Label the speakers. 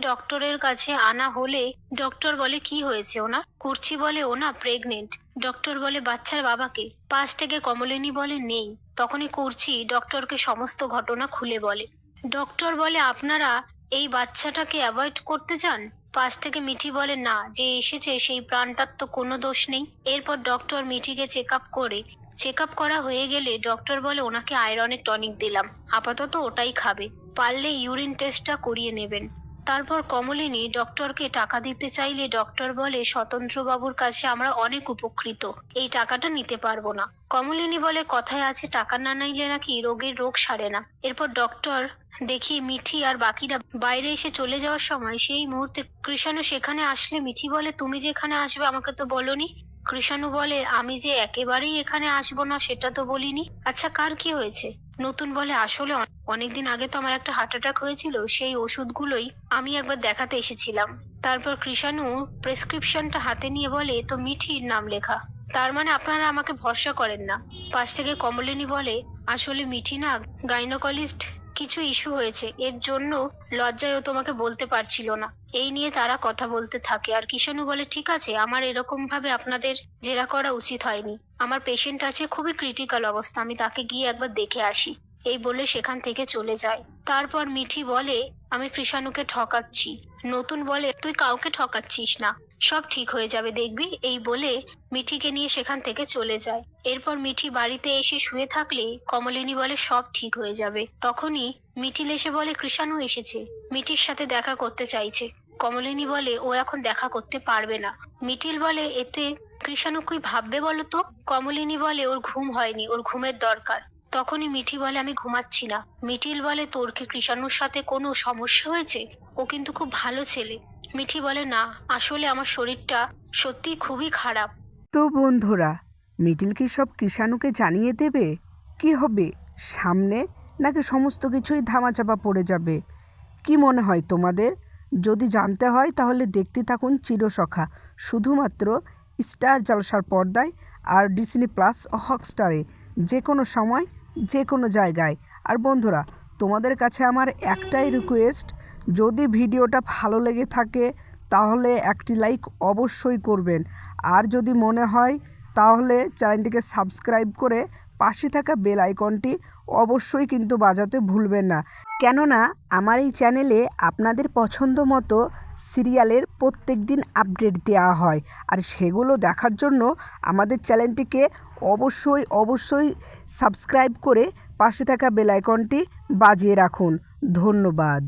Speaker 1: ডক্টরের কাছে আনা হলে ডক্টর বলে কি হয়েছে ওনার। কুর্চি বলে ও না প্রেগনেন্ট। ডক্টর বলে বাচ্চার বাবাকে। পাশ থেকে কমলিনী বলে নেই। তখনই কুর্চি ডক্টরকে সমস্ত ঘটনা খুলে বলে। ডক্টর বলে আপনারা এই বাচ্চাটাকে অ্যাভয়েড করতে চান। পাশ থেকে মিঠি বলে না, যে এসেছে সেই প্রাণটার তো কোনো দোষ নেই। এরপর ডক্টর মিঠিকে চেক আপ করা হয়ে গেলে ডক্টর বলে ওনাকে আয়রনের টনিক দিলাম, আপাতত ওটাই খাবে, পারলে ইউরিন টেস্টটা করিয়ে নেবেন। তারপর কমলিনী ডক্টরকে টাকা দিতে চাইলে ডক্টর বলে স্বতন্ত্রবাবুর কাছে আমরা অনেক উপকৃত, এই টাকাটা নিতে পারবো না। কমলিনী বলে কথায় আছে টাকা না নিলে নাকি রোগের রোগ সারে না। এরপর ডক্টর দেখি মিঠি আর বাকিরা বাইরে এসে চলে যাওয়ার সময় সেই মুহূর্তে কৃষাণু সেখানে আসলে মিঠি বলে তুমি যে এখানে আসবে আমাকে তো বলোনি। কৃষাণু বলে আমি যে একেবারেই এখানে আসবো না সেটা তো বলিনি। আচ্ছা কার কি হয়েছে? নতুন বলে আসলে অনেকদিন আগে তো আমার একটা হার্ট অ্যাটাক হয়েছিল, সেই ওষুধগুলোই আমি একবার দেখাতে এসেছিলাম। তারপর কৃষাণু প্রেসক্রিপশনটা হাতে নিয়ে বলে তো মিঠির নাম লেখা, তার মানে আপনারা আমাকে ভরসা করেন না। পাশ থেকে কমলিনী বলে আসলে মিঠি না গাইনোকলিস্ট কিছু ইস্যু হয়েছে, এর জন্য লজ্জায় ও তোমাকে বলতে পারছিল না। এই নিয়ে তারা কথা বলতে থাকে আর কৃষাণু বলে ঠিক আছে, আমার এরকম ভাবে আপনাদের জেরা করা উচিত হয়নি। আমার পেশেন্ট আছে খুবই ক্রিটিক্যাল অবস্থা, আমি তাকে গিয়ে একবার দেখে আসি। এই বলে সেখান থেকে চলে যায়। তারপর মিঠি বলে আমি কৃষাণুকে ঠকাচ্ছি। নতুন বলে তুই কাউকে ঠকাচ্ছিস না, সব ঠিক হয়ে যাবে দেখবি। এই বলে মিঠিকে নিয়ে সেখান থেকে চলে যায়। এরপর মিঠি বাড়িতে এসে শুয়ে থাকলে কমলিনী বলে সব ঠিক হয়ে যাবে। তখনই মিঠিল এসে বলে কৃষাণু এসেছে, মিঠির সাথে দেখা করতে চাইছে। কমলিনী বলে ও এখন দেখা করতে পারবে না। মিঠিল বলে এতে কৃষাণু কি ভাববে বলো তো। কমলিনী বলে ওর ঘুম হয়নি, ওর ঘুমের দরকার। তখনই মিঠি বলে আমি ঘুমাচ্ছি না। মিঠিল বলে তোর কি কৃষাণুর সাথে কোনো সমস্যা হয়েছে? ও কিন্তু খুব ভালো ছেলে। মিঠি বলে না, আসলে আমার শরীরটা সত্যি খুবই খারাপ।
Speaker 2: তো বন্ধুরা, মিডিল কি সব কৃষাণুকে জানিয়ে দেবে? কি হবে সামনে, নাকি সমস্ত কিছুই ধামাচাপা পড়ে যাবে? কি মনে হয় তোমাদের? যদি জানতে হয় তাহলে দেখতে থাকুন চিরসখা, শুধুমাত্র স্টার জলসার পর্দায় আর ডিজনি প্লাস হটস্টারে, যে কোনো সময় যে কোনো জায়গায়। আর বন্ধুরা, তোমাদের কাছে আমার একটাই রিকোয়েস্ট, যদি ভিডিওটা ভালো লেগে থাকে তাহলে একটি লাইক অবশ্যই করবেন। আর যদি মনে হয় তাহলে চ্যানেলটিকে সাবস্ক্রাইব করে পাশে থাকা বেল আইকনটি অবশ্যই কিন্তু বাজাতে ভুলবেন না, কেননা আমার এই চ্যানেলে আপনাদের পছন্দ মতো সিরিয়ালের প্রত্যেক দিন আপডেট দেওয়া হয়। আর সেগুলো দেখার জন্য আমাদের চ্যানেলটিকে অবশ্যই সাবস্ক্রাইব করে পাশে থাকা বেল আইকনটি বাজিয়ে রাখুন। ধন্যবাদ।